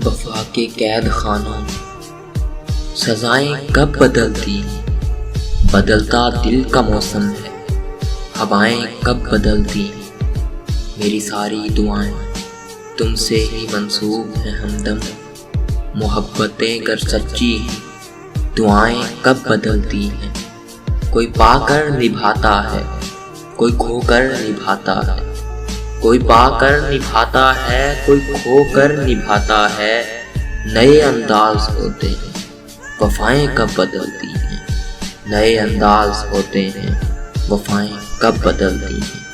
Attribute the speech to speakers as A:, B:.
A: वफा के कैद खानों में सजाएं कब बदलती हैं। बदलता दिल का मौसम है, हवाएं कब बदलती हैं। मेरी सारी दुआएं तुमसे ही मंसूब हैं हमदम। मोहब्बतें गर सच्ची हैं, दुआएं कब बदलती हैं। कोई पाकर निभाता है, कोई खोकर निभाता है। कोई पाकर निभाता है, कोई खोकर निभाता है। नए अंदाज होते हैं, वफाएं कब बदलती हैं। नए अंदाज होते हैं, वफाएं कब बदलती हैं।